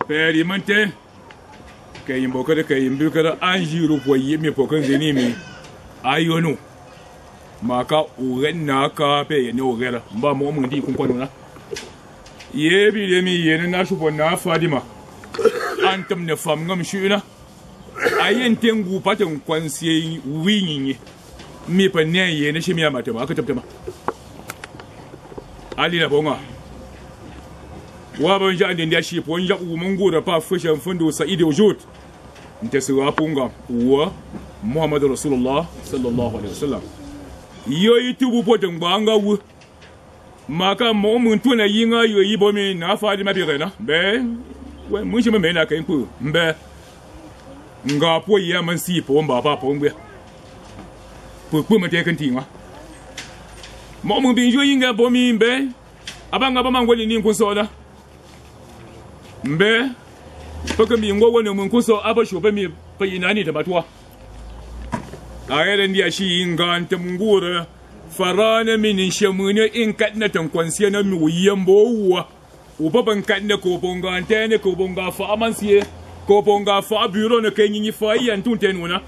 Perimente ke yimbo kada ke yimbi kada anjiru ko yimi pokan zenimi ayonu maka urenna ka pe ne ogera mba mo mun di kun kwano na yebi de mi yene na shubo na fadima antam ne fam ngam shuna ayen tengu paten kwansie winyi mi pa ne yene shi mi amata ma aka tabtama ali na bonga wa ban ja den da shi pon ja u mungo da pa fashion fundo sa'id wujud nta siwa punga wa muhammad rasulullah sallallahu alaihi wasallam yoyi tubu poten banga wu maka mo mun tuna yinga yoyi bomi na fadima bi rena be we mun shi me na kai ku mbe nga po ya man si po mba pa po mbe po ma te kan tinga mo mun bin yoyi nga bomi mbe abanga ba mangwani ni kun soda mbe paka mi ngo wani mun kuso aba shobe mi pa ina ni da batuwa ayran dia shi inganta mungura farana min shamune in kadna tan kwansiya na mi yambo wa ubaban kadna ko bonga antene ko bonga fa amansiye ko bonga fa bureau na kai ni fa yan tun tenuna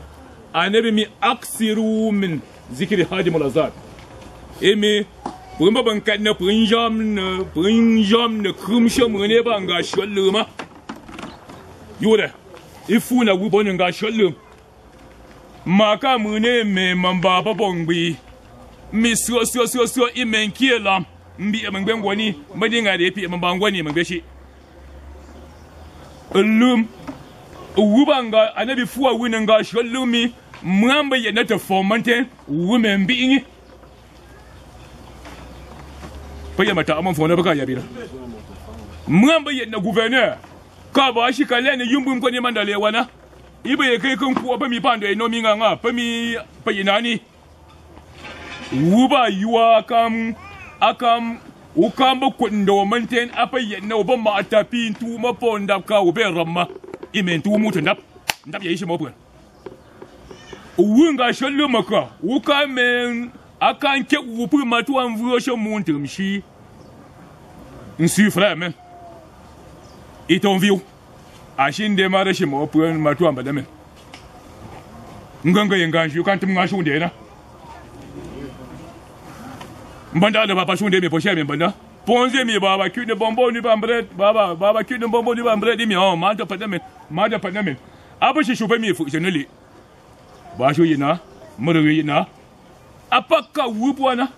anabi mi aksiru min zikri hadim al azad emi pumba ban kadna punjam na kumsha mune ba nga sholluma yore ifuna wibon nga shollum maka mune me mamba ba bongbi mi so imenkiela mbi emengwani madinga de pi mbangwani mengbeshi lum wubanga anabi fuwa wina nga shollumi mwamba yenata fomante wume mbingi paya mata amon fona baka yabira mwamba yenna gouverneur ka ba shi kale ne yumbum ko ne mandale wana ibe kai kan ku ba mi pando e no mi nga pa mi pa yinani wuba yuwa akam ukamba ko ndo manten apa yenna ba ma tapi tu ma ponda ka ube ramma imentu mutu ndap ya shi mo pon wunga shallu maka ukamen akan ke wupu matu an vuo sho muntu mshi nsi frère iton viu ashin de mara shi mo pon matu an badamen nganga yenga shi kan tum ngashu de na mbanda da papa shunde me poshe me mbanda ponze mi baba kune bombo ni bambre baba kune bombo ni bambre di mi o ma da padamen abashi shupe mi fu jeneli ba shu yina muru yina apaka wubwana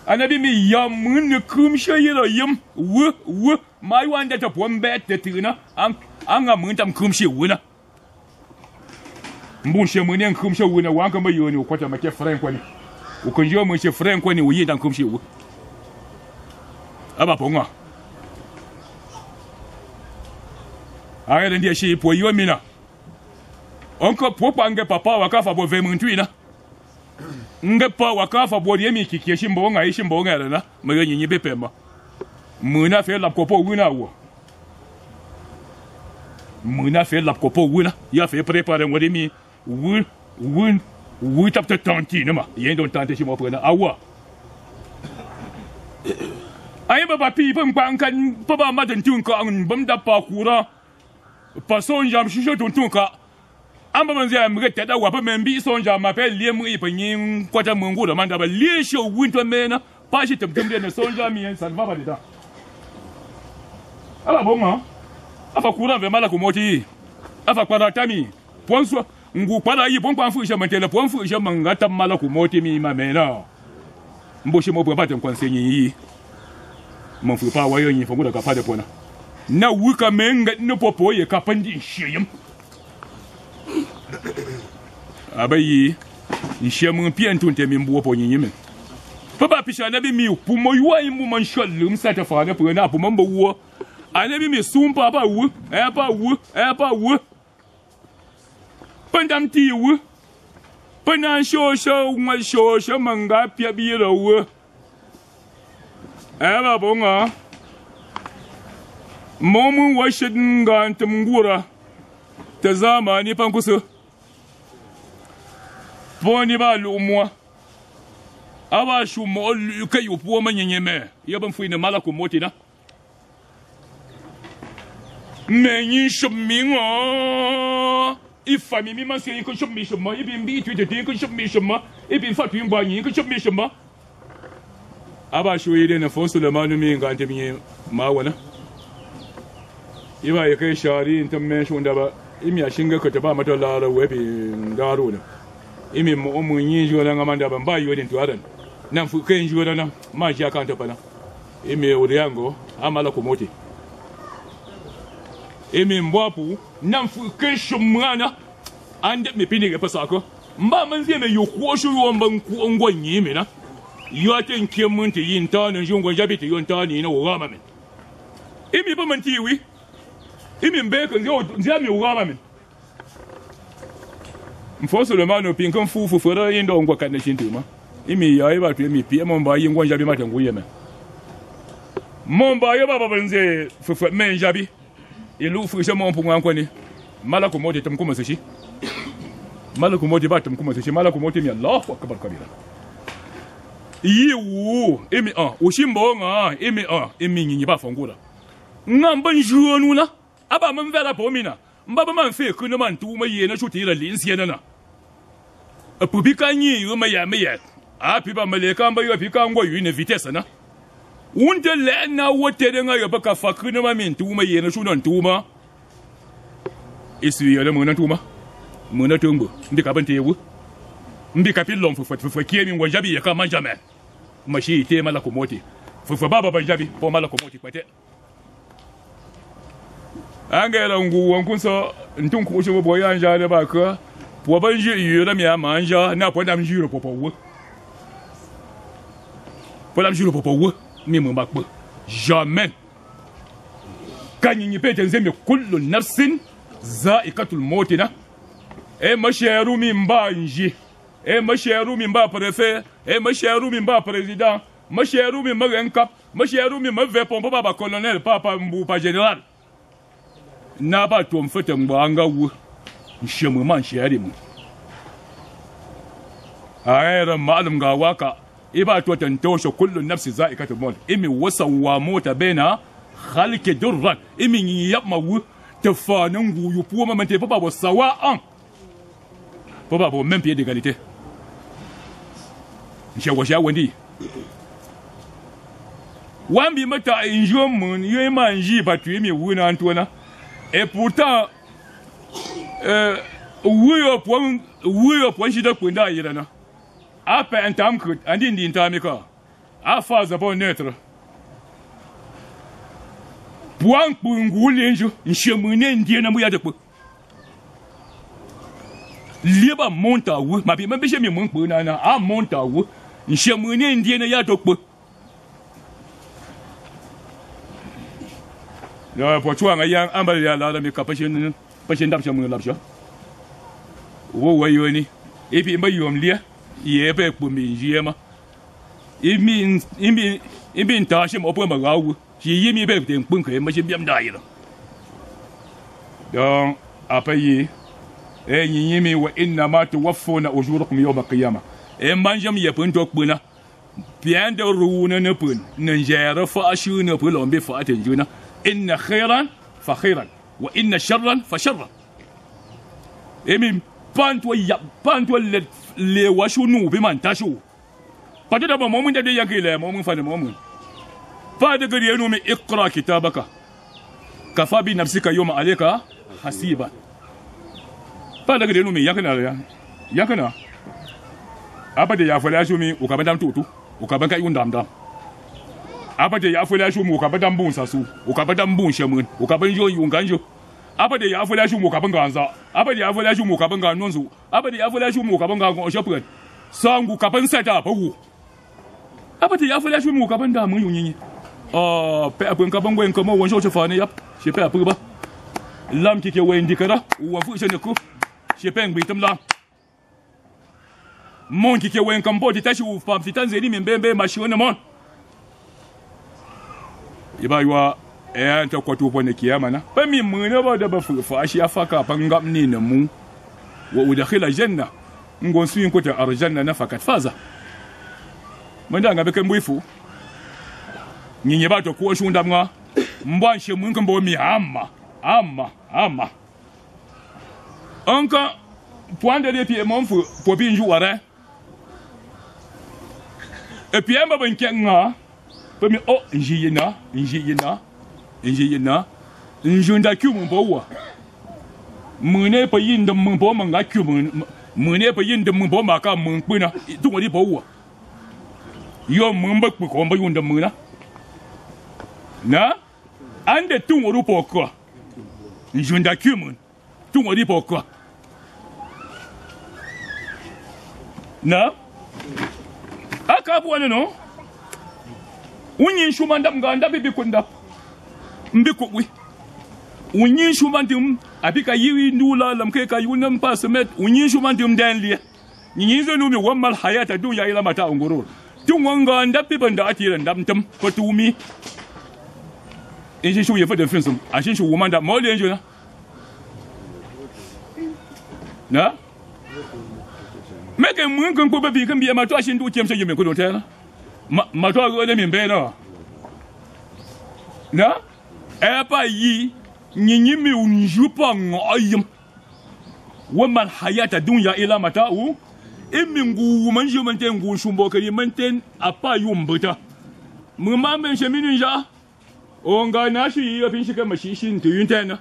anabi mi yamun kumshe yiro yim wu mai wanda ta pombe te tina anga mun tam kumshe wuna mbun she mun yan kumshe wuna wanka mai yoni ko ta make frank wani u kun jo mun she frank wani wu yidan kumshe wu aba ponga aya ndia shi po yo mina onko popange papa wakafa bo vemuntwina ngepa wakafa bo yemi kikie shimbo nga ishimbo nga na mwe nyinyi bepema muna fe la kopo wina wo muna fe la kopo wina ya fe préparer ngodi mi wu tap tantine ma yendo tante shimo prena awa ay baba pi pam kan baba madan tun ka an bam da pa kura pason jam shisho tun ka amba manzia mrete da wa pa membi sonja m'appelle lie mri pa nyin kwata mungu da manda ba lie show winto mena pa shi temtemde ne sonja mi en salva ba dida ala bonga afa kura ve mala ko moti afa kwara tami ponso ngu kwara yi bon kwan fu je mantele pon fu je mangata mala ko moti mi ma mena mbo shi mo ba ten konsenyi yi mon fu pa wayo yin fongu da ka pa de pona na wuka menga no popo ye ka pandi shiyim abayi ishe mun pian tunte min buwo po nyin min papa pisha na bi mi pumo yuwa imu man sholum sata fa na puna pu man buwo anabi mi sumpa ba wu e pa wu pandam ti wu pana sho manga pia bi ro wu e ba bonga momun washidin ga antumgura ta zamani fankusu boni ba lumwa aba shu mo kai upuo manyeme yaban fuina mala ko motina men yin shum min一方面嘛是一个什么什么，一边米推的一个什么什么，一边法律把一个什么什么。阿爸说一点的，风俗了嘛，你们干这边嘛我呢？因为可以下地，他们说的吧，因为新个可就把嘛都拉了外边大陆的，因为我们研究那个嘛的吧，把有点多的，那副跟研究的呢，嘛下看着吧呢，因为我这样个，阿妈拉古莫的。Emi mwapu namfu kesho mwana ande mepini ke pasako mba manzi me yokhosho yomba ngwa nyime na yote nkemunti yintana njongwa jabiti yontani na wogama men imi pa mantiwi imi mbeka nzami wogama men mfoso le mano pinkan fufu fora yindo ngwa kana shintuma imi yayi ba to imi pie momba yingwa jabi matangu yeme momba yoba babanze fufu men jabi ilu fusha mon pour ngwa kwani mala ko modi tam kuma sashi mala ko modi ba tam kuma sashi mala ko modi mi Allahu akbar kabira yiwu emi ushimbo nga emi nyinyi ba fongula ngamba njunu na aba mamvela pomina mbaba manfe kuna mantu ma yena shuti la linsiena na apubika nyi yo ma ya api ba maleka mba yo pika ngwa yu ne vitesse na unde lena wote nga yo baka fakuna ma mintu ma yena shuna ntuma isi yele mona ntuma mona tumbo ndika bantewu ndika pilom fu kiemi ngwajabi ya kama jamais mashi te mala komoti fu baba banjabi po mala komoti kwete angela ngu wankunso ntunku sho bo yanja de baka po banje yura mi amanja na po dam jiro popo wo po dam jiro popo wo mi mo bakbo jamais kanyi pete nzeme kullu nafsin za'iqatul maut na masharu min ba nji masharu min ba préfet masharu min ba président masharu min marenkap masharu min mave pompo baba colonel papa mbu pa général na ba to mfete ngba wu nshemu man shari mu ayra malum ga waka iba to tantosho kullu nafsi za'iqatul maut imi wasawa mota bena khalqi durrat imi yamawu tafanan guyu puwa mante papa bo sawa papa bo même pied d'égalité nshawa wendi wambi mata injomun yema nji batu imi wuna antona et pourtant wuyo point shida kwenda yirana apa entamkut andi ndi ntamika afa za bon neutre point pungule njo nshemune ndie na muya de po liba monta wu ma bi mabishe mi mun puna na a monta wu nshemune ndie na ya to po ya po chuanga yang ambal ya la mi kapashin pashin dab shamun labsha wo wayoni epi mba yom lia yebe po mi jema imi ntashim opo ma gawu ji yimi be den pun ke ma biam dai lo donc après yimi wa inna ma tuwaffuna ujurakum yawm al-qiyamah manjam ye pun to puna bien de runa ne pun ne jere fa ashuna pun lo be fa atenjuna inna khairan fa khairan wa inna sharran fa sharran emi panto le washunu be man tashu padada ba momun da yakile momun fa momun fa daga yenu mi iqra kitabaka kafa bi nafsika yawma alayka hasiba fa daga yenu mi yakana abade ya fala shumi ukabadam tutu ukabanka yundamdam abade ya fala shumi ukabadam bun sasu ukabadam bun shemun ukabanjo yunganjo abade ya fala shumi ukabanga anza abade ya fala shumi ukabanga nonzu abade ya fala shumi ukabanga ngoshopu sangu kabansa ta bawu abade ya fala shumi ukabanda mun yunyinyi pe apun kabangwe nkamo wonjo chefane yap shepe apuba lam kike wendi kara wa fu sheneku shepe ngbitam la mon kike wen kambo ditashi u pam titanzeni mbembe mashione mon ibaywa enta kwatu pone kiyama na pa mi mune ba da ba fu ashi afaka pangam ni na mu wa udkhila janna ngonsu yin kota arjanna na fakat faza manda ngabe kan buifu nyinyi ba to ko shunda mwa mbwanshe mun kan bo mi amma ama anka point de pied mon fou pour bien jouer et puis ma ben kenga pour me oh njiyena njunda ku mon bo mune pa yin de mon bo manga ku mune pa yin de mon bo ma ka mon pina tu mo di bo yo mon ba ko ba yun de muna na ande tu mo ru poko njunda ku mon tu mo di poko na aka bu wani no unyin shumandam ga ndabi bikunda mbikwi unyin shumandim abika yiwi ndula lamke ka yunam pasmet unyin shumandim danli nyin zo mi wamal hayata dunya ila mata ungurur tungwanga ndabi banda atira ndamtam patumi inji shu yefa de finsum ashin shu wumanda mole njuna na meke mun kan ko babi kan biya ma to ashin du tiam sai yemen ko do tana ma to go de min be no na e pa yi nyinyi mi unju pa ngoyim wa man hayata dunya ila mata'u imingu man je man ten gu shumbo kari man ten apa yumbuta mun ma men sheminin ja onga na shi yi fin shi kan mashi shin tuyun tana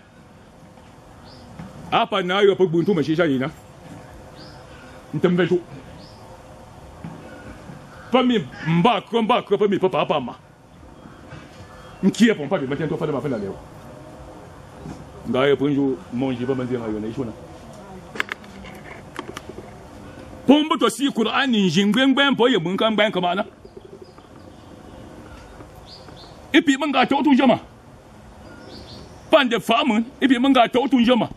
apa na yo pa buntu mashi shani na ntambetu pami mba ko pami papa ma nkie pon pa bi matin to fa de ma fa la lewa ngaye punju monji ba manzi ngayo na ishuna pombo to si qur'ani jingben po ye mun kan ban kama na ipi manga to tu jama pan de famun ipi manga to tu jama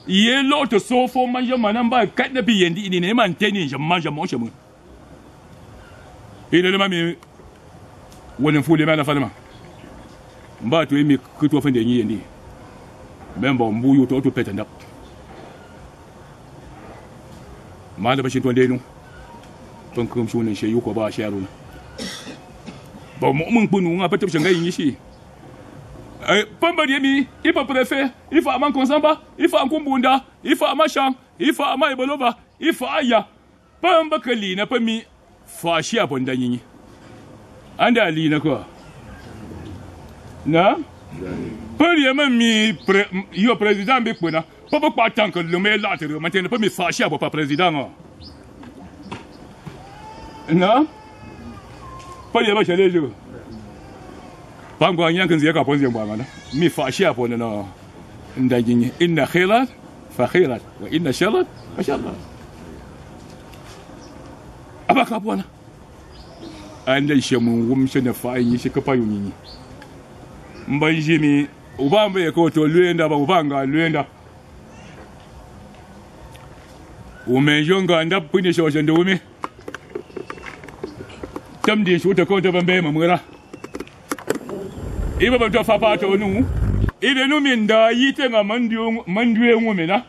ye lo to so fo man jama nan ba kad na bi yendi ni ne man teni jama jama shamun ina le mami woni fu le mana fa ma mba to imi kuto fa de ni yendi memba mbuyu to peta ndap ma da bashin to denu ton kum shunan sheyu ko ba sharu ba mu mun bunu nga pata bishan gayin shi pamba de mi ifa prefe ifa man konsamba ifa kumbunda ifa mashan ifa mai bolova ifa aya pamba kali na pami fashi abonda yin anda ali na ko na Parlement mi yo président bi pona papa pa tank le me latere maintenant pas mi fâché abo pa président na parlement chez les jours pas ngwa nyan kan zia ka ponzi ngwa na mi fâché abo na ndagini inna khairat fa khairat wa inna sharrat fa sharrat abaka bona anda shemu wumshe na fa yi shi ka pa yuni mbanjimi ubambe ko to lwenda ba ubanga lwenda umejonga ndapuni shoje ndumi tamdi shuta ko to bambe mamura iba ba to fa pa to nu ide nu min da yite nga mandiwe ngumena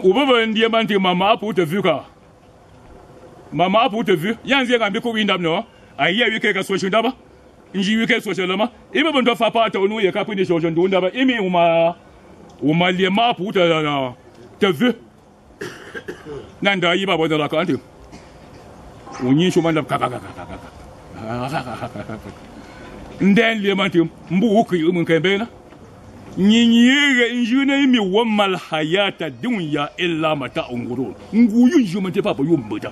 ubaba ndiye manti mama apu te vuka mama apu te vu yanze nga mbiko windam no ayi wike ka so shundaba nji wike socialama ibe bondo fa pa to nu ye ka pini sojo ndunda ba imi uma le mapu te vu nanda yiba bodo la kantu unyi shumanda kaka nden le mantu mbu uku yumun kembena nyinyire njune imi wamal hayata dunya illa mata ungurun nguyu njumante papa yumbuta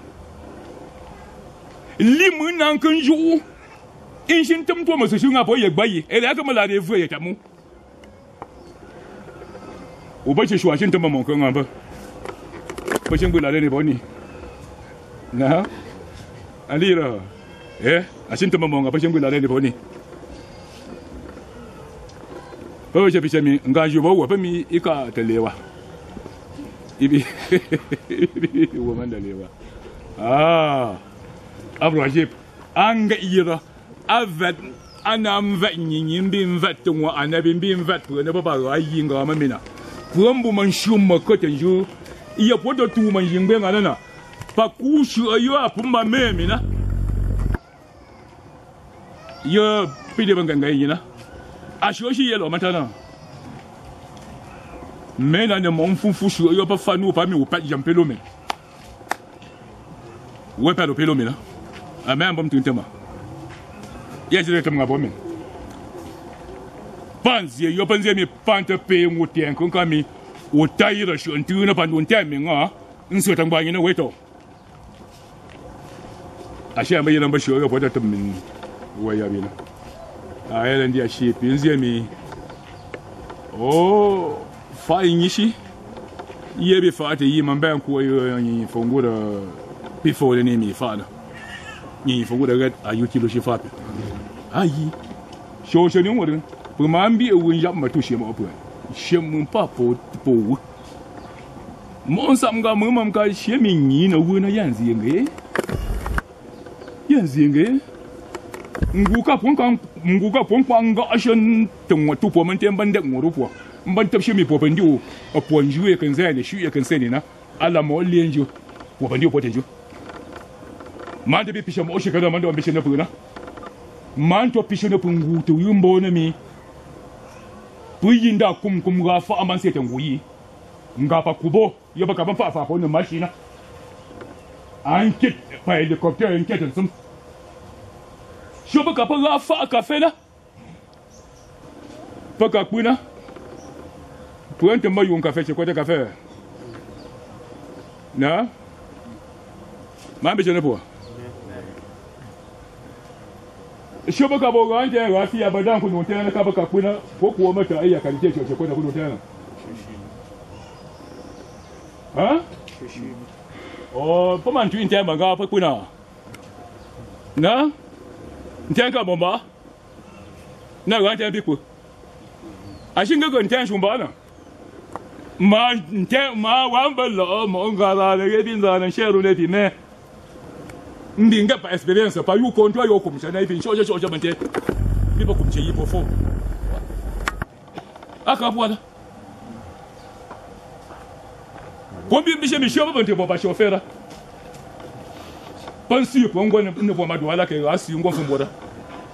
limun nan kanju in shin tum to masu shunga bo ye gbayi ele aka mala de vu ye tamu o ba che shwa shin tum mon kan ba ba shin bula ne boni na alira a shin tum mon ba shin bula ne boni o je bi mi nga ju bo wa ba mi ika telewa ibi wo man telewa abrajib anga ira avet anam vet nyin bin vet wa anabi bin vet ne ba ba yi nga ma mina kumbu man shumma ko tenju iya podo tu man yingbe ngana na pa kushu ayo apumba me mina yo pide ban ganga yina ashoshi yelo matana mais là ne m'en fou sur yo pas fanou pas mi ou pas j'aime pelo mais ouais pas le pelo mais là ah mais un bon tuntema ya je te m'ga bon mais panzi yo panzi mi pante pe mu tien kon kami o tai da shon tu na pan don tem nga in so tang ba ni na weto a she mai nan ba shi yo ba da tum waya bi na a yaran dia shi pinzi mi oh fa yin shi ye bi fa ta yi man ban ko yi fongo da before the name fa da ni fongo da a yuti lo shi fa ayi sho sho ni wo pour m'ambi ou un jab ma touché ma pour chez mon papa pour mon samga mon ka chez mi ni na wo na yanzi nge nguka pon kwa nga ashen tun tu po man tem ban dek ngoro po ban tab chez mi po ban dio o po njue kan zai ne shu ya kan sene na ala mo lenjo po ban dio po tejo man de bi pisha mo shekada man do ambition na puna man to pisha na pungu to yumbo na mi Puyinda kum ga fa aman se tanguyi nga pa kubo yo ba ka ban fa ko ne machine enquête pa hélicoptère enquête sum shoba ka pa fa ka fe na pa ka kuna puente mayu un café c'est quoi de café na ma be je ne po shoba ka bo ga ante ga fi abadan ku no tena ka baka kuna ko kuwa mata ayya kan ce ce ko da ku no tena ha oh pa man tu inte ma ga pa kuna na inte ka bomba na ga ante bi ku a shin ga ante shumba na ma inte ma wa balla mo ga la le bin da na sheru ne ti me ndinga pa experience pa yu kontra yo kumsha na ifi shoja bante bi ba kumche yi po fo aka bwala ko bi mi shemi shoba bante bo ba shofera pansi po ngone ne bo madwala ke asi ngo fumboda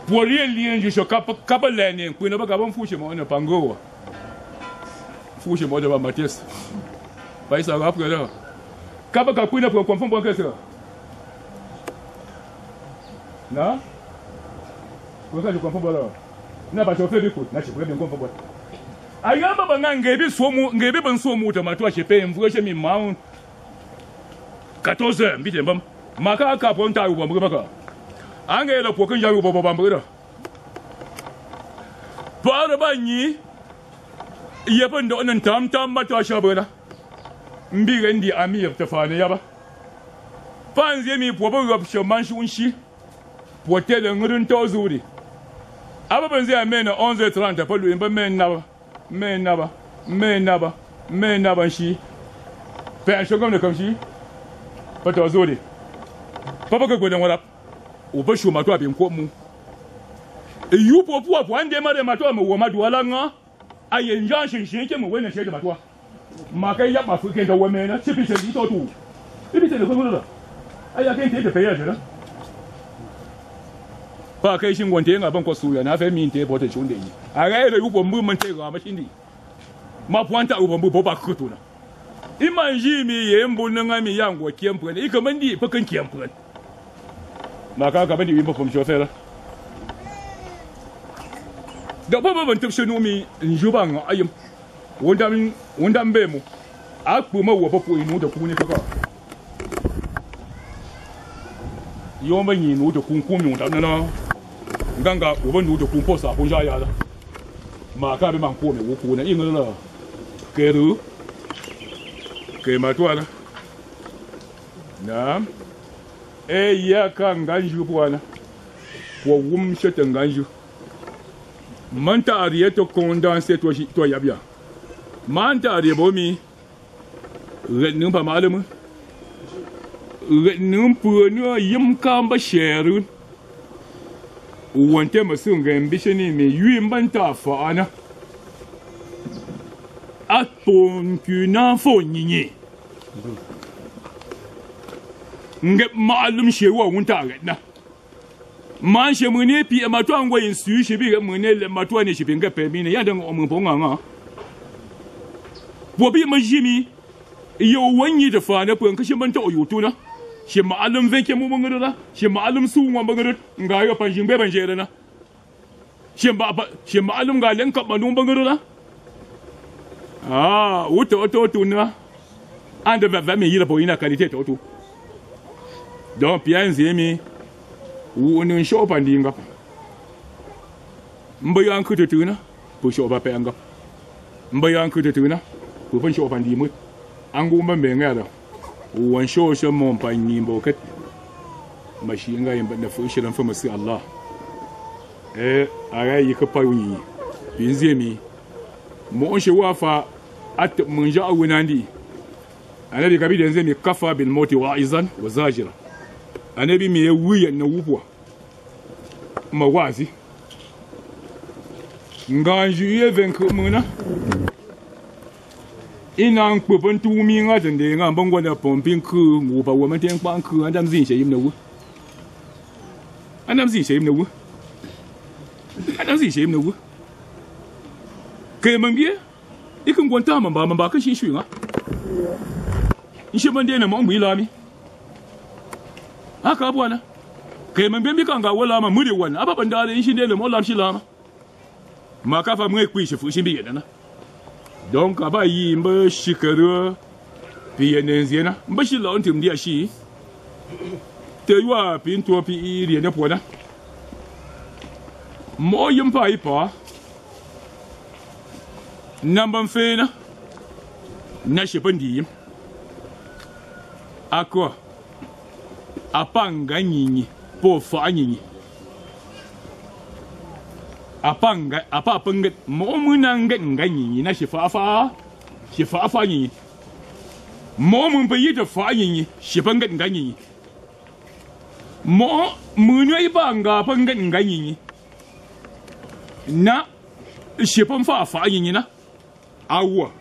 po rien ju kapa lene ku ne ba ga ban fushi mo ne pangowa fushi mo de ba mates ba isa ga apre kapa ka ku ne po konfumbo ke sera na ko ka ko fo na ba chofe bi ko na chekwe bi ko fo ayamba banga ngebi ban so mu ta matu a chepe mvu che mi maun 14 mbite mbam maka ka ponta ubo mbu baka ange lo pokin jaru bobo bambura para banyi yepan do nan tam matu a shabura mbi rendi ami ta fane yaba panze mi pobo rob shaman shunshi pote de ngurun tozuri ababan zai amena 11:30 palu in ba men naba shi pe shogam ne kamshi pata zuri papa ka godan wala o ba shu mato abin ko mu yu popu apu ande mare mato mu wo madu wala nga ayen jan shin ke mu wena shege mato ma kai ya ba fu ke da wame na chipi se li to tu ibi te ko ngula aya ke te pe ya jira ba kai shin wonte nga ban ko suya na fa min te bota chunde yi a ga ere ubo mbu man te ga ma shindi ma puanta ubo mbu bo ba kuto na imanji mi ye mbu nga mi yango kiempu ne ikamandi fa kan kiempu ma ka bandi wi mo chofera da baba ban tabshe no mi njuba nga ayim wondam be mu akpu ma wo popo inu da kuni ka yo ma ni no da kun mi wonda na nganga wo nu da kun posa ko ja ya da ma ka be man ko me wo ko na yin la keru ke matwala na ya ka nganju bwana wo wum shete nganju manta ariye to condenser to yabia manta ariye bomi rednum pa malum rednum puno yim kamba sheru wonte masunga ambitioni me yim banta fa ana atpon kuna fo nyinyi nge malum shewa wunta redna man she mune pi mato angwa insu she bi mune le mato ne she pinga pe mi ne ya dan o mun ponga nga Pobi ma jimi yo wanyi da fa na pun kashi man ta oyutu na shi ma'alum venke mu mun gudura shi ma'alum su mu mun gudura nga yo panjin be ban jere na shi ma'alum ga len ka banu ban gudura wuto na anda va me yira po ina qualité to donc bien zemi wonun shopa ndinga mbayan ku tutuna po shopa pe anga mbayan ku tutuna po fan shopa ndimu angu mambe ngara wan sho sho mon pa nyimbo kat mashi nga yimba na fu shiran fa masu Allah ara yi ka pa yuni bin zemi mo on shi wafa at mun ja awunandi anabi kabi da zemi kafa bil mauti wa'izan wa zajira anabi me wuya na wupwa mawazi nganju ye venku muna ina nkpopon tu mi nga tende nga bongo da pompin ku ngupa wa maten kwan ku andam zin sheyim na wu andam zin sheyim na wu andam zin sheyim na wu ke mambie ikin gwanta man ba kan shi shi nga in shi bande na mo ngwi lami haka abwana ke mambie mi kan ga wala ma muri wan aba bandale in shi ne mo lam shi lama ma ka fa mu ekwi shi fu shi bi yana donc aba yi mba shikaru piyenenziena mba shi la ontim dia shi te ywa pinto pi iri ne pona mo yimpa ipa namban fena na shipandi akwa apanga nyinyi po fa nyinyi apa penget mo munang ganyi na shifafa yi mo mun bayi da fa yi shifan ganyi mo munyo ibanga pangat ganyi na shifan fa yi na awa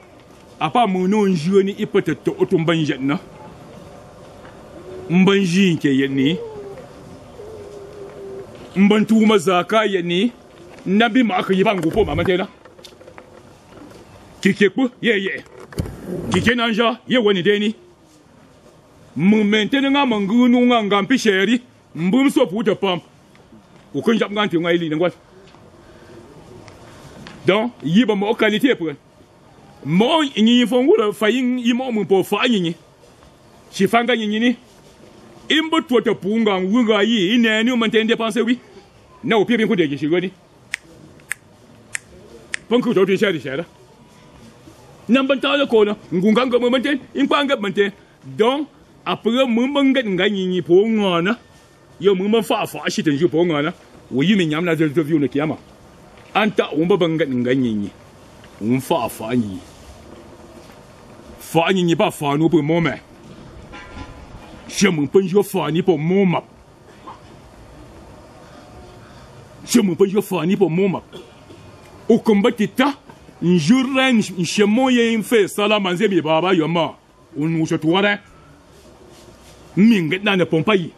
apa muno njoni ipata to otum banjet na mbanji ke yenni mbantu mazaka yenni nabi ma aka yi ba ngupo mama tena kike ku ye kike nanja ye woni deni mu mentene nga mangunu nga ngampi sheri mbum so puta pam u kun jam nganti ngai li ngwa donc yi ba mo qualité pour mo nyi fongula fayin yi mo mu po fa nyi shi fanga nyi ni imbo tuota punga ngwa yi ineni o mentene dépenser oui na o pire ko de shi goni panku to shari shara nan ban ta ko no ngungan ga mante in kwanga mante don après mun banga nganyi ni po ngana yo mun fa shi tan ju po ngana wo yi min yamna da view na kiyama anta umba banga nganyi ni un fa ni ba fa no po mo me je mun pan jo fa ni po mo ma je mun pan jo fa ni po mo ma o combatita njurren nshemo ye infe sala manze mi baba yoma unu shotware minget na ne pompayi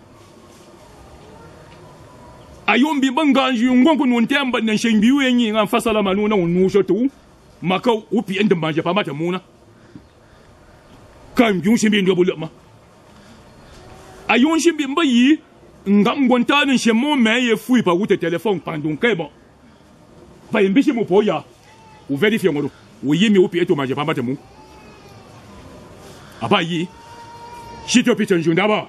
ayombi banganju ngongo nuntemba na shengbi wenyi nga fasala manuna unu shotu maka upi ende manje pamata muna kan jun shimbi ndo bulama ayon shimbi mbayi ngamgonta ne shemo me ye fui pa wute telephone pandun kebo ba imbishi mu poya u verifie ngoro u yimi u pieto manje pambate mu aba yi shito pita njunda ba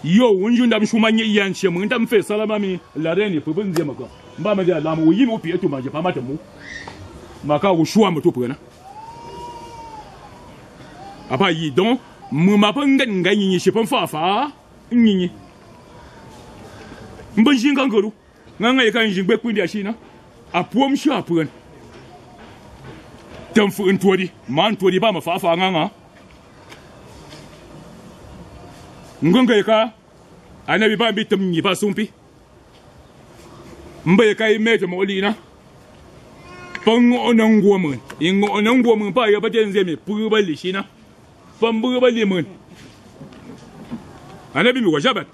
yo unjunda mshumanye yanche mu ndam fe salama mi la reni pu bunze maka mba ma ja lamu u yimi u pieto manje pambate mu maka u shua mu to pena aba yi donc mu mapanga nganyi shipon fafa nyinyi mbanjinga ngoro nganga yekanjingbe kwindi ashina apuom shi apuen tamfu ntwodi man twodi ba mafafa nganga ngonga ka anabi ba bi tamni ba sumpi mbe ka imeje molina pango onangwo mun ingo onangwo mun pa ya batenze me pu ba lishina pambu ba limun anabi mi wajabat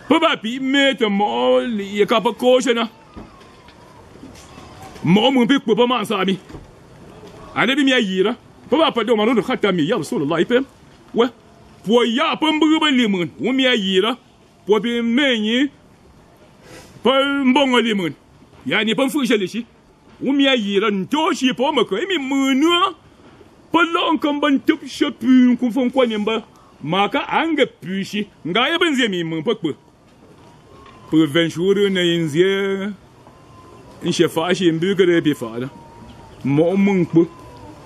pa bi mete mo li ka pa ko shena mo mun bi po ma sami anabi mi ayira ba pa do ma no khata mi ya rasulullah ipem we po ya pam bu ba limun wo mi ayira po bi menyi pa mbongo limun ya ni pam fu jeli shi wo mi ayira ndo shi po ma ko mi munu pa lon kan ban tup shapu ku fon ko nyamba maka anga pushi nga ya benze mi mun pa ko pour 20 jours na inzie in shefa shi in bugare bi fa da mo mun ko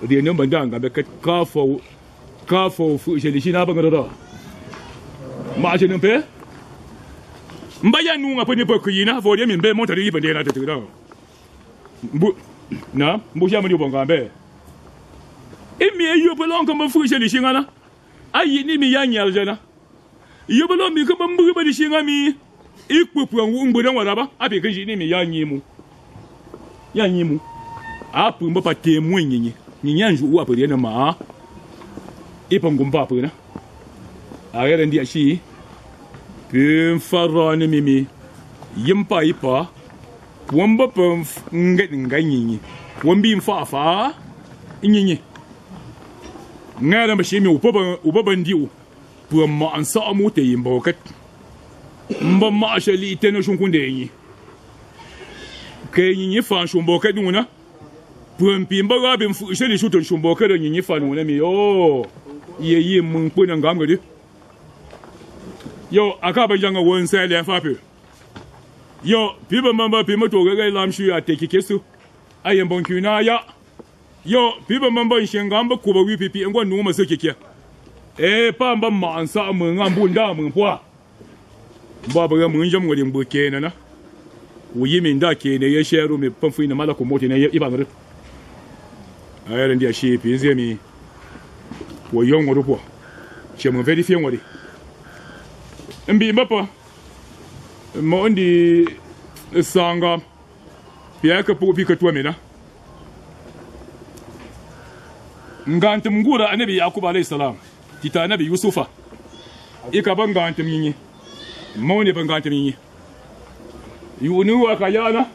de ne ban da nga be ka fo fu jeli shi na ban da ma je ne pe mbaya nu nga pe ne pa ko yina vo de min be mo ta ri ban de na te da bu na bu ya mo ni bon ga be imi yo pe lon ko fu jeli shi ngana ayi ni mi ya nyal jana yo pe lon mi ko mbu ba di shi ngami ikpupu anwu mgbede nwara ba abi ke ji ni mi ya nyimu apu mba pa te mu nyinyi nyanju wa pa na ma ipa ngumba pa na agere ndi ashi pim faro ni mimi yimpa ipa wamba pa nganyinyi wambi mfa nyinyi ngara mba shi mi upaba ndiu pu ma ansa mu te yimba kat mba ma shali teno shunkunde yi ke yi fa shumbo ka duna pumpi mba ga bin fu shali shutun shumbo ka da yi fa nuna mi yo yi mun kuna ngam gadi yo aka ba janga won sai le fa pe yo piba mamba pima to ga lam shu ya te kikesu ayen bon kuna ya yo piba mamba shinga mba ko ba wi pipi ngwa nu ma so kike pa mba ma ansa mun ngambu nda mun po ba ba mun jam ngodi mbu kenan na wuyi min da ke ne ya shero me panfu ina mala ko moti ne iba ngare ayere ndia shi pinze mi wo yon ngodo po che mo verifie ngodi mbi mbapa mo ndi sanga pia ka po pika to mena ngantum ngura annabi yakub alayhi salam tita annabi yusufa ika bangantum yinyi mawni bangantum yinyi yunu wa kayana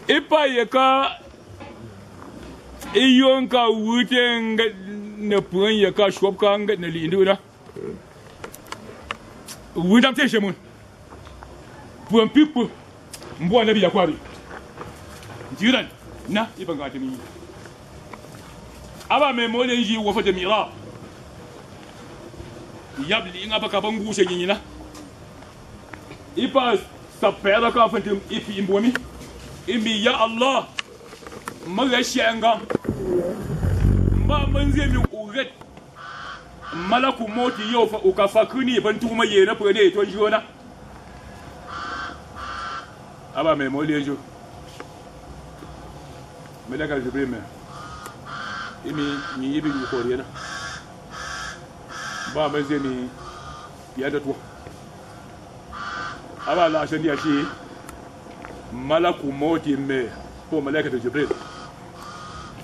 ipa yaka iyon ka wuten na puan yaka shop ka ngat na lindu na wudam te shemun puan pipu mbo annabi yakwari jiran na ibangantum yinyi aba me mo lenji wo fata mira yabli nga baka bangu she nyina ipa sapera ka fantim ipi imbomi imbi ya allah maga shenga mba manze mi uret malaku moti yo fa ukafakuni bantu ma yena pwede to jona aba me mo lenjo medaka jibril imi ni yibi ko riena ba manze mi ya da to aba la shandi ya shi malaku moti me ko malaikatu jibril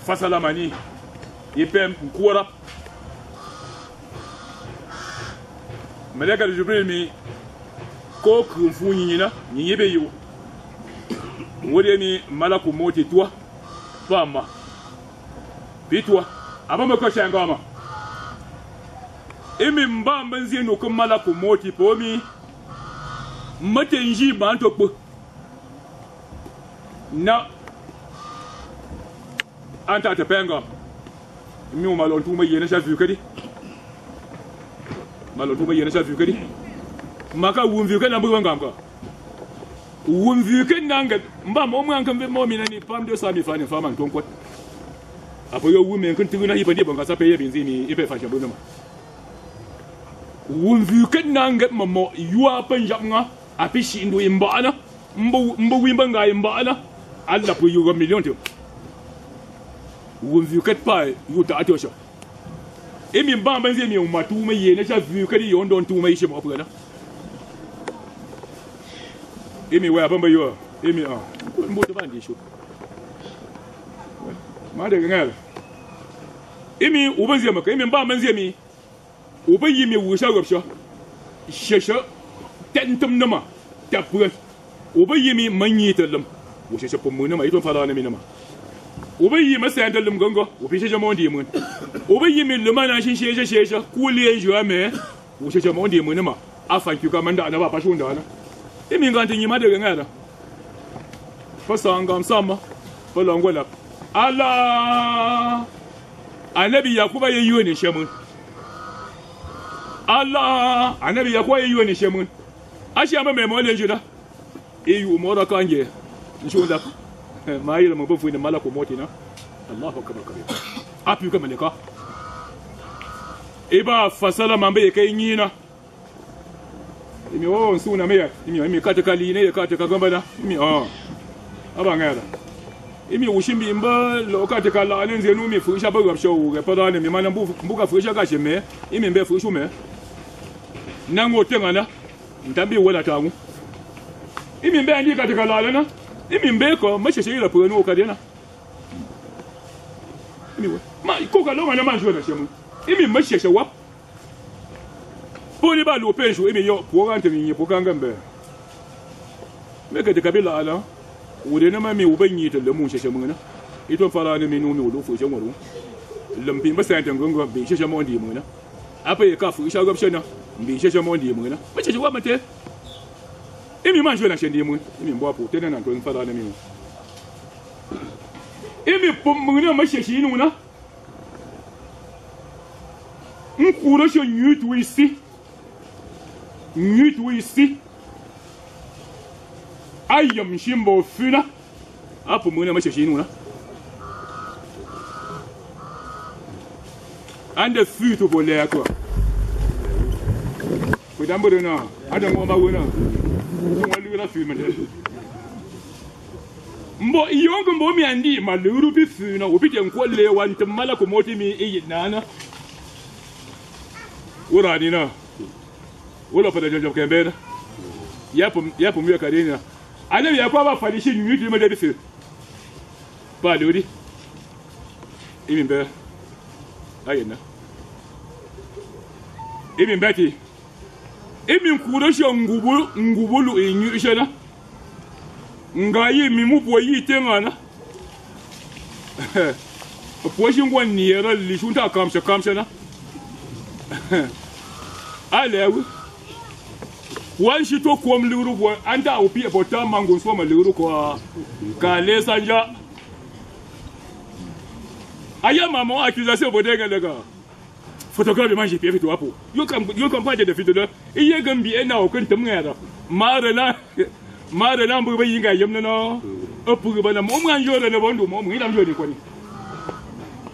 fasala mani ipem kuora malaikatu jibril mi ko kun funyi na ni yibe yu wode mi malaku moti toi fama bitwa abama ko shangama imi mba manzi no ko malaku moti pomi matenji banto po na anta te penga mi o malon tuma yena sha vu kadi malon tuma yena sha vu kadi maka wun vu kadi na bu ngam ka wun vu kadi nanga mba mo mo kan be mo mi na ni pam de sa mi fa ni fa man ton ko apo yo wu men kan tuna hi bani bonga sa pe ye binzi ni ipe fa shabu ma wun vu kadi nanga mo yuwa pan jamnga api shi ndo imbana mbo wimba nga imbana alla po yugo million to wun vu kat pa yu ta atosho emi mba banze mi umatu me yene cha vu kadi yo ndon tu me shi mo pula emi wa bamba yo emi mbo to bandi sho ma de ngal emi ubanze maka emi mba banze mi ubayi mi wusha gobsho shesho tentum nama tapun ubayi mi manyi talam wusha shapo mo nama ito fara na mi nama 我们一么三的那么个，我必须叫毛地们，我们一面那么难心写着，过年热没，我是叫毛地们的嘛，啊，反正干嘛的那把兄弟呢，一面干的你妈这个爱的，不上岗上嘛，不啷个了，阿拉，俺那边也不把也有那些门，阿拉，俺那边也不也有那些门，阿些么没毛连去的，也有毛的干净，你说的。ما هي لما بفوي الملك وموتنا الله أكبر كبير أبيو كمان لك إبا فصل ما بيكينينا إمي أوه نسونا ميا إمي كاتك ليني كاتك غمبنا إمي أبا غيره إمي وشيمي إمبا لو كاتك لا ننزل نومي فرشة بغرب شو غبران إمي ما نبو بوكا فرشة كاشمة إمي بفرشوا مه نعو تغنا نتبي ولا تاعو إمي بندي كاتك لا لنا imi mbeko masheshe ila pwenu okadiana imi ma ikoka longa na manjo na shemu imi masheshe wa poli ba lo penjo imi yo pwogante ni pwoganga mbe meke de kabila ala wode na mami ubanyi to lemu sheshe muna ito fara ne minu mi udu fu shemu lampi masanta ngongo bi sheshe mondi muna apa ye ka fu sha gobshena bi sheshe mondi muna masheshe wa mate imi manjo na shendi mu imi mbo apo tena na ntwe fada na mi imi pomu na masheshi nu na nkuro sho nyutu isi ayam shimbo funa apo mu na masheshi nu na ande futu bole akwa kudambo na adamu ma wona la fume mbo iyongo mbo mi andi maluru bi funa obije nkolle wante mala ko moti mi eyinana urani na wala pada jojo kembena yapo mi kadina ale ya kwa ba falishi nyuti ma de fi ba luri imimbe ayena imimbeti imi kurosho ngubulu inyu ishana ngayi mimu boyi tengana poshi ngwa niera lishunta kamsha na alewu wan shito kom luru bo anda opi bota mango so ma luru ko ka le sanja aya mama accusation bodega lega photographe man j'ai fait tout apo yo kan pas de vidéo iye gambi ena o kan tamngara mara na mbu bayi ga yamna no opu ba na mo ngan jore ne bondo mo ngi dam jodi ko ni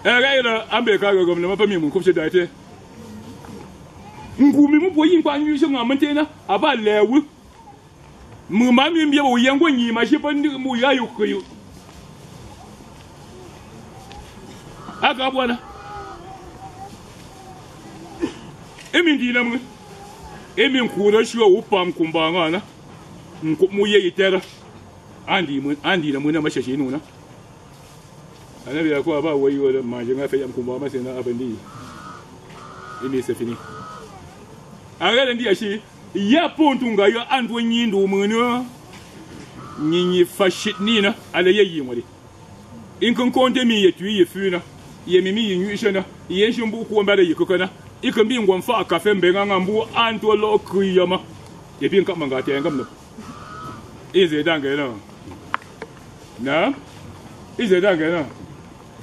gaira ambe ka ga gomna ma pa mi mun kubse date ngumi mu boyi kwa nyu shi ngam tena aba lewu mu ma mi mbiye bo yango nyi ma shi pandi mu ya yu ko yu aka bwana emi dina mu emi nkuro shi o upam kumbanga na mu ye itera andi na mu na mashashi nuna anabi ya ko ba wayo da majin fa yam kumba masa na abandi imi safini aga ndi ashi ya pontu nga yo andu nyindu mu no nyinyi fashit nina ala yayi wali in kan konte mi yetu ye funa ye mimi yinyu shana ye shimbu ko mbara yikokana ikan bi ngwan fa kafe mbenga ngambu anto lo kriyama ye bin ka manga te ngam no ize danga na ize danga na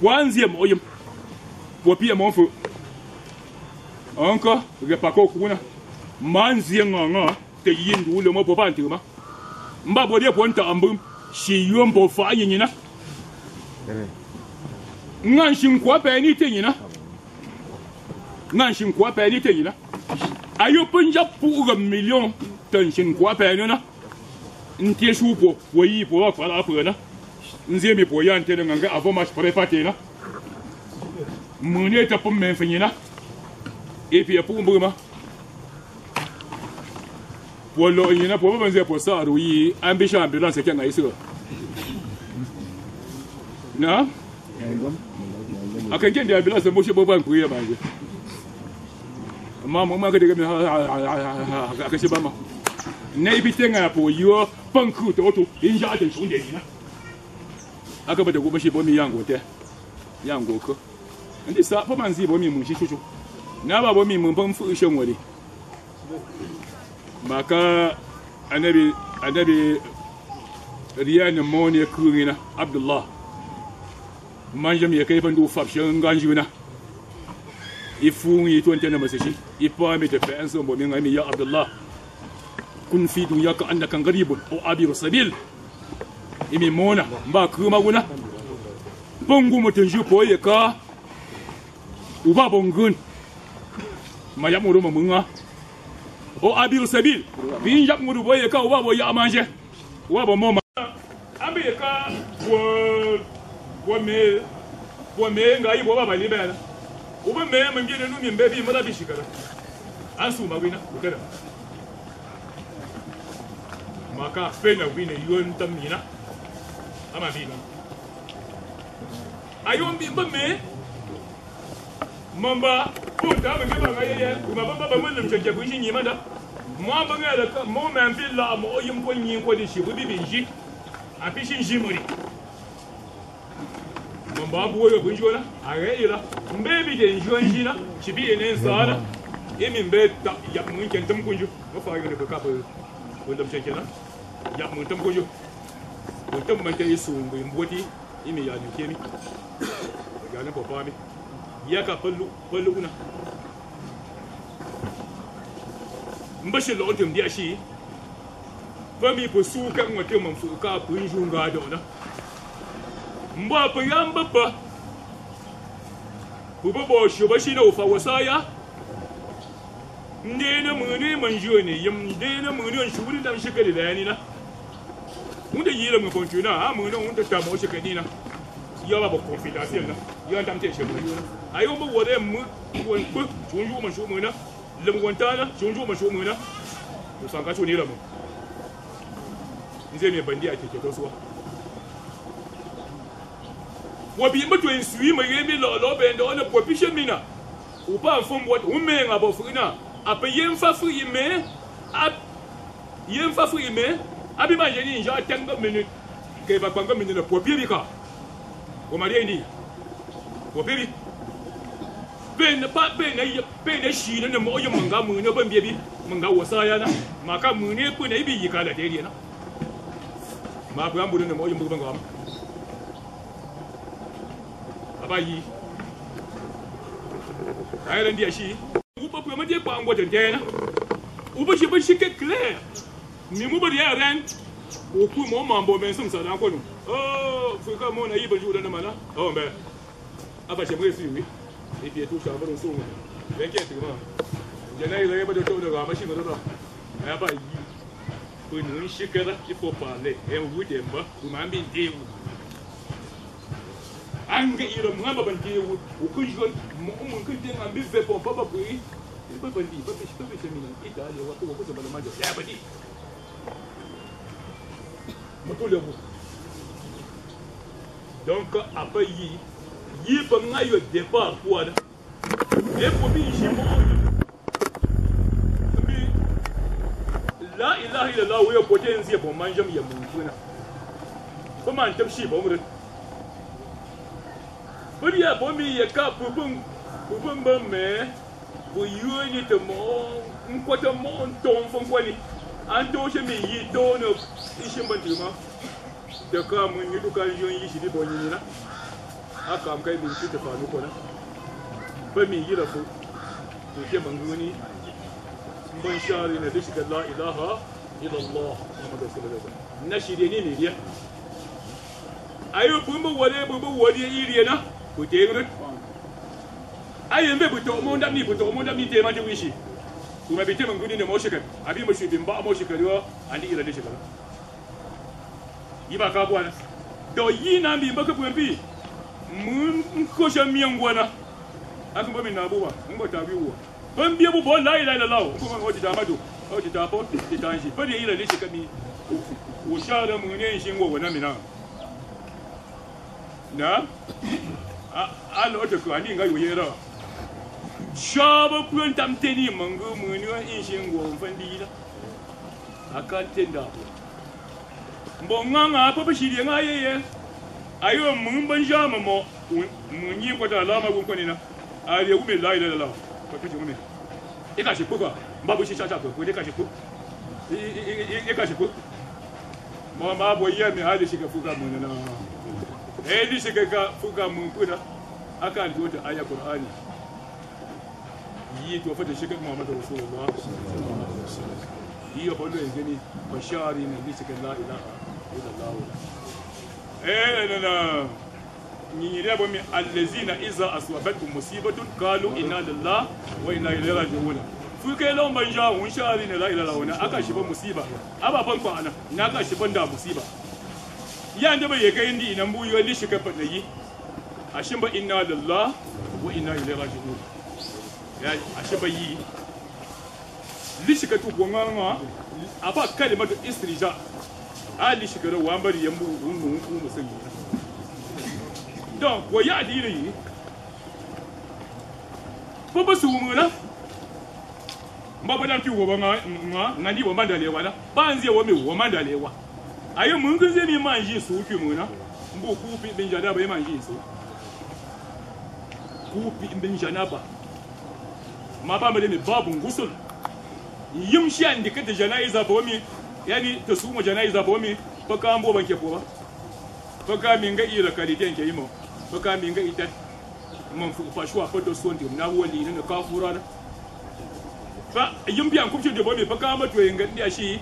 wanzie mo yim wo pia mo fu onko ge pako kuna manzie nganga te yindu le mo popa ntuma mba bo de ponta ambum shi yombo fa yinyina ngan shin kwa pe ni te nyina ngan shin kwa pe ni te nyina ayo punja pour million tan shin kwa pe ni na ntie shupo wo yi po wa fala po na nzie mi po yan te nganga avant match préparé na muneta pour men finyina et puis pour mbuma wolo yina po ba nzie po sa ru yi ambition ambulance ke ngai so na akan kendi ambulance mo she bo ban ku ya banje mama ma ga de mi aka she ba ma ne bi tenga po yo panku to inja de shon de ni na aka bada gobe shi bo mi yango te yango ko ndi sa fa man zi bo mi mun shi chuchu na ba bo mi mun fan fu shen wale maka annabi riyan mone kurina abdullah manjam ya kai fan do fab shen ganjuna ifungi to ntena masashi ipa mi te fa anso bo mi ngami ya abdullah kun fi dunyaka annaka gharibun aw abiru sabil imi mona mba kuma guna bongu mutun ji ko ye ka uba bongun ma ya muru mamunga o abiru sabil bin ya muru boye ka uba boye amanje uba bo moma ambe ka wo me ngai bo baba libela uba me mangire nu mimbe bi mara bi shikara asu magina ukara maka fena wina yon tamina ama bina ayon bi me mamba puta me ba ngaye kuma baba mun lim cece kun shin yimanda mo ba ngala ka mo man bi la mo yim ko nyin ko di shi bi bi shi a fi shin shi muri mamba bu yo kun jona a ga ira mbe bi de jon shi na shi bi ne sara imi mbe ta ya mun ken tam kun ju mo fa yo ne ka ba ko lim cece na ya mun tam kun ju mutum man ta yi su mboti imi ya duke mi ga na papa mi ya ka fallu una mbashi lo ontem dia shi fa mi po su kan mutum man fu ka pun junga da ona mba pa yamba pa bu bo shi ba shi na fa wasaya ndena mune man jone yim ndena mune shuri dan shi kali da ni na mun da yira mun kontuna ha mun non da tamo shi kadina ya ba confidentiel na ya tam te shi mun ayo mu wore mu won ku junju man shu mun na lim wantana junju man shu mun na to san ka ni ramu nze me bandi a keke to suwa wo bi mu to in sui ma yemi lo be ndo na position mina u pa fom what u me nga bo frina apa yem fa fu yeme ap yem fa fu yeme abi ma jeni ja tanga minute ke ba kwanga minute na popiri ka o mari ndi popiri ben na shi ne mo yim manga mu ne ban bibi manga wasaya na maka mu ne ku ne bi yika da dai na ma bu ambu ne mo yim bu banga abayi ai ran dia shi u ba ku ma je kwa ngo de na u ba shi ke clear mi mu bari yaran o ku mo mambo men sum sa dan ko no oh fu ka mo na yi baju da na mana oh mbe aba she mo fi wi e bi to sha barin so mo ben ke ti ma je na yi ba da to da ma shi ma da ya ba yi ko ni shi ka da ki fo parler e wu de ba ku ma bi de wu anga ira mo ba ban de wu o ku jon mo mun kun tin am bi ve po ba ku yi ba ban di ba shi ba shi mi na ita le wa ko ko ba ma ja ya ba di donc après yi ba ngayo départ quoi da et pour bi jimo bi la ilaha illallah wa potenzi bo manjam ya mutuna kuma an tabshi ba mu bari ya bo mi ya ka pupun ba me bo yoni te mo nkwata mo ton fon kwani an to shi mi yi to no ishin ban tuma da ka mun yi duka yon yi shi bo ni na aka am kai bin shi ta fanu ko na ba mi yi rafu to ke manguni ban shari na dishi la ilaha illallah muhammadu rasulullah na shi ne ne dia ayo bu wade iri na ku te ngre ayen be bu to mo ndam ni te ma te wishi kuma bi te manguni ne mo shi kan abi mo shi bin ba mo shi kariwa andi ira de shi kan iba ka bwana do yi na bi ba ka bi mun ko sha miyan gwana aka ba min na buwa mun ba ta biwo ban biye bu bo la ilaha illallah kuma ngo ta madu o ta po ti ta shi fa de ira de shi kami o sha da mun ne shi ngo wana mina na a lo ta ko ani nga yo yera shaba kun tam teni mangu mun ne in shi ngo fan di da akan tenda mbonga nga pa shi de nga ye ayo mun ban jama mo mun yi kwata lama gun kwani na a ya wume la ila la ko tuji wume e ka shi ko babu shi chacha ko de ka shi ko e ka shi ko mo ma bo ya mi hali shi ka fuka mun na di shi ka fuka mun kuna aka aljo ta aya qur'ani yi to fa da shi ka muhammadu rasulullah yi yo bodo ngeni bashari ne bi shi ka la ilaha illallah na ni rabo mi allazina iza aswabatkum musibatun qalu inna lillahi wa inna ilaihi raji'un fu kai lawan banja wun shari ne la ilaha illa aka shi ban musiba ababan ko ana ina ka shi ban da musiba ya da bai kai indi inan buyo li shi ka fada yi ashin ba inna lillahi wa inna ilaihi raji'un ya ashin ba yi li shi ka tu gonga aba kalimatu istirja ali shigara wa bari yambu wunu musulmi donc wa ya diri bo ba su mu na ba ba dan ti wo ba ngandi wo mandale wa na ba nzie wo me wo mandale wa ayo mun kun ze mi manji su ki mu na mbo ku pi bin jada ba manji su ku pi bin jana ba ma ba me babu ngusul yim shi andi ka da janaiza ba mi yani ta su mu janaiza ba mi fa ka ambo ban ke ko ba fa ka min ga ira kaliten ke yimo fa ka min ga ita mun fa shuwa fa to son na wali ne ka fura fa yim biyan kubci da ba mi fa ka ma to yin ga dia shi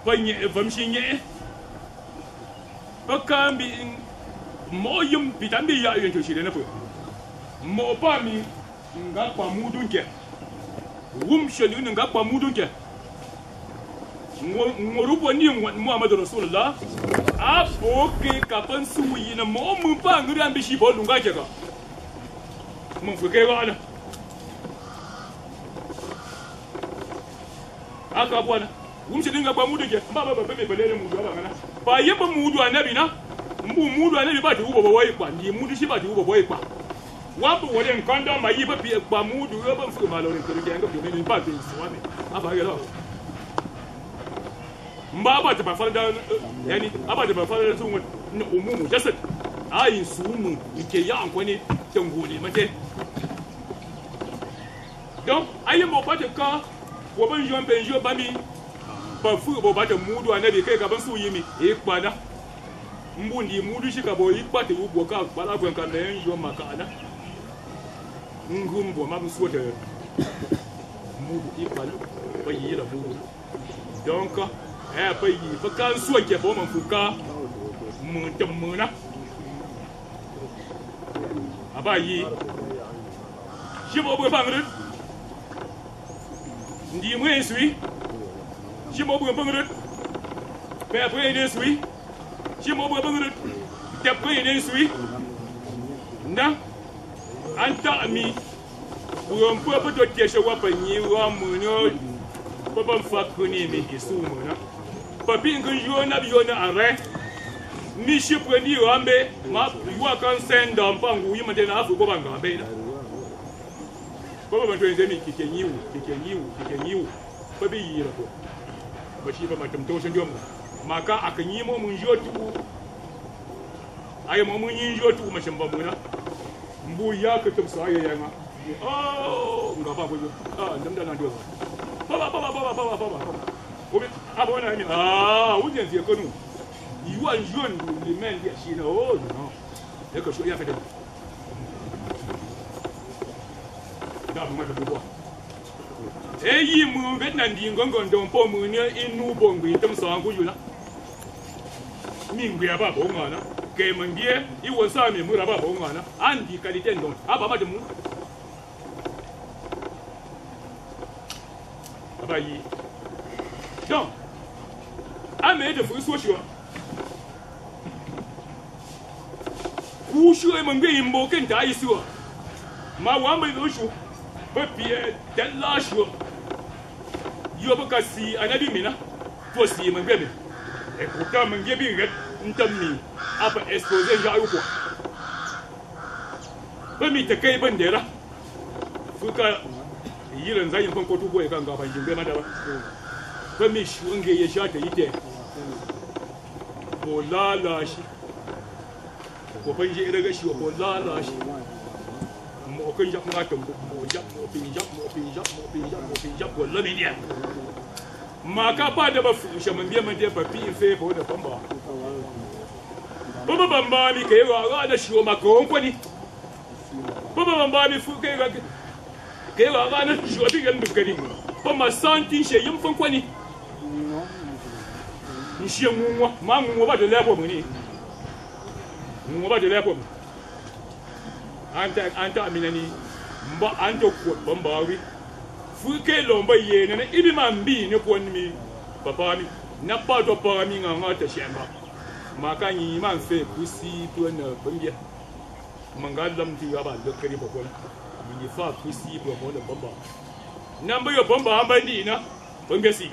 fanye famshin ye fa ka mi mo yim bitan bi ya yin to shi ne fa mo ba mi nga kwa mudun ke wum shelu nga kwa mudun ke ngorubo ni Muhammad Rasulullah aboke kapan suyi na mo mu pa nguri ambishi bo lunga ke ka mun fuke wala aka bwana wum shelu nga kwa mudun ke ba be belele mu ba ngana ba yeba mudu anabi na mbu mudu anabi ba ti ubo bo yi kwa ndi mudu shi ba ti ubo bo yi kwa wapo wale nkondo ma yiba bi kwa mudu yo ba mfuke malore ko ngi nga bi ni ba ti swame aba yelo mbaba ta fara da yani aba da fara da sun na umumu jasad ayin sumu ke ya an kwani tangole mate donc ayi mo ba ta ka wo ban jon ben jo ba mi ba fu bo ba ta mudu anabi kai gaban su yimi e kpada mbundi mudu shi ka bo yi kpate ubo ka bala ko kan da yan yo makana ngumbo ma so da mudu ikpala ba yi la mudu donc fa yi fa kan so ke bo man fuka mun tamuna aba yi shi bo bo bangre ndi mu esui shi bo bo bangre pe pe de sui shi bo bo bangre te pe de sui nda anta mi buron po po to tesho wa pa ni wa mu no po ban fa kuni mi isu mu na papi ngun yo na bi yo na are mi shi po ni wa mbe ma wa kan send on pa ngu yi ma de na afu ko ban ga be na po ban to nzemi kikenyiwu papi yi ra ko ba shi ba matam to shin jom maka akan yi mo mun yo tu ayi mo mun yi yo tu ma shin ba mu na mbu ya ka tum sa ya yanga oh nga ba boyo ndam da na dio baba obi abo na mi ujen ti ko nu you and you the men ya shi na oh no e ko so ya fete da ma da bo e yi mu vet na ndi ngongon don po mu ni inu bongo itam so an ku yu na mi ngwe ba bo ngana ke mandie I wonsa mi mura ba bo ngana andi kalite ndon aba ma de mu aba yi donc ame de fu so sho ku sho e mangbe imbo ken da isu ma wa mbe do sho ba pie den la sho yo ba kasi anabi mina to si mangbe be e ku ta mangbe bi ret ntammi apa expose ja ko ba mi ta kai ban dera fuka yiran zai ban ko tu boye kan ga ban jimbe ma da ba mi shunge ya sha ta yite ko lala shi 我分析那个小伙拉拉西，我跟着我等我一我比一我了明年，马卡巴的把富小门店门店把比飞波的帮忙，不帮忙你给我那小马公过你，不帮忙你付给我那小的人不给你，帮忙3天写1分过你，你想我妈我把这来过你。我把这来过，安ta amina ni mba anto ko bamba wi fu ke lomba ye ne ibi mambi ne ko mi papa mi na pa to pa mi nga ta shamba maka ni man fe kusi to na bangia manga lam ti ga ba da kari ba ko mi fa kusi ba mo da bamba nan ba yo bamba an bandi na bangasi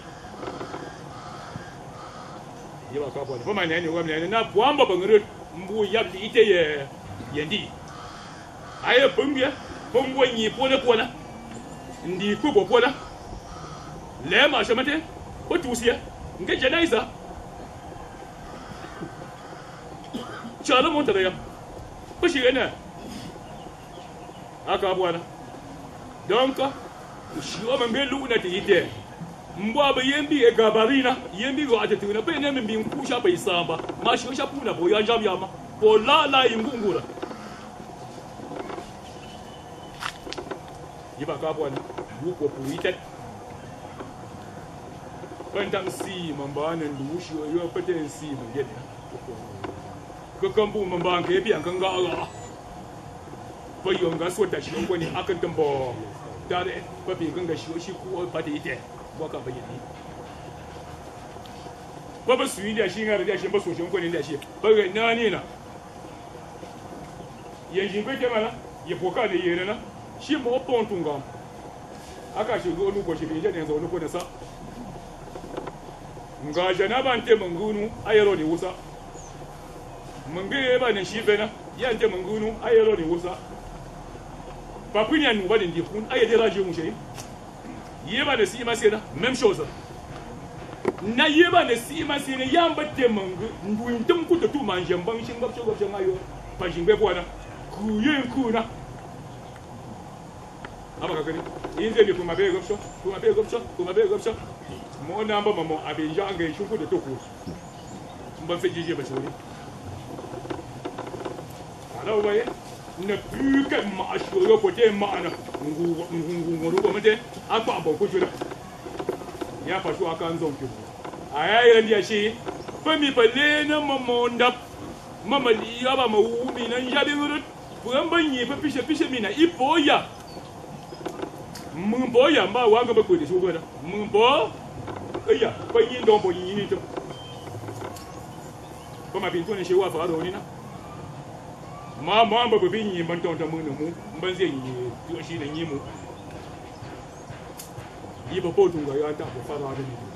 yi ba ka ba ma ne ni wa ne na buamba bangare mbu yabli ite ye yendi aye bumbia bumbo nyi pole pole ndi kubo pole le ma shamate ko tusiya nge janaiza chala mo tada ya ko shi ne aka bwana donc shi o mambe lu na ti ite mbo ba yembi e gabarina yembi go ate tuna pe ne mbi nkusha pa isamba ma shi sha puna bo ya jam yama bo la ingungura yiba ka bwana buko puite pendam si mambana ndushi yo pete si mangede ko kambu mambanga e bian kanga ala bo yo nga so da shi ko ni akan tambo dare ba bi ganga shi ko ba de ite waka bayani ba ba suyi da shi ngara da shi ba so shin kwanin da shi ba ga nani na yanjin ko ke mala ye poka de yere na shi mo pontunga aka shi go ko shi je ne zo ko da sa nga janaba ante mangunu ayero ni wusa mangi ba ne shi bena ya ante mangunu ayero ni wusa ba kunya nu ba din di kun ayede raje mu shi yeba da si masina même chose na yeba da si masina yamba temangu nduintum kuto tu manje mbang shin gabcho gabcho ngayo pa jingbe bwana kuyen kuna aba kakari inze bi kuma be gabcho mo namba mamo abe janga shuku da toku mban fe jije ba shori ala waye ne plus que ma ashoro côté mana ngu ko mate akwa ba ko jura ya fa shu aka nzon ki aya ya shi fa mi balle na mamonda mama li ya ba mawumi nan jabi rut buran banyi fa fishe mi na iboya mun boya ba wa ga ba ko da shu gona mun bo iya fa yin don bo yin ni to ko ma bin to ne shi wa fa ro ni na ma ba bin yi ban tonta mun mu ban zai yi to shi da yi mu yi ba ko tunga ya ta ko fara da ni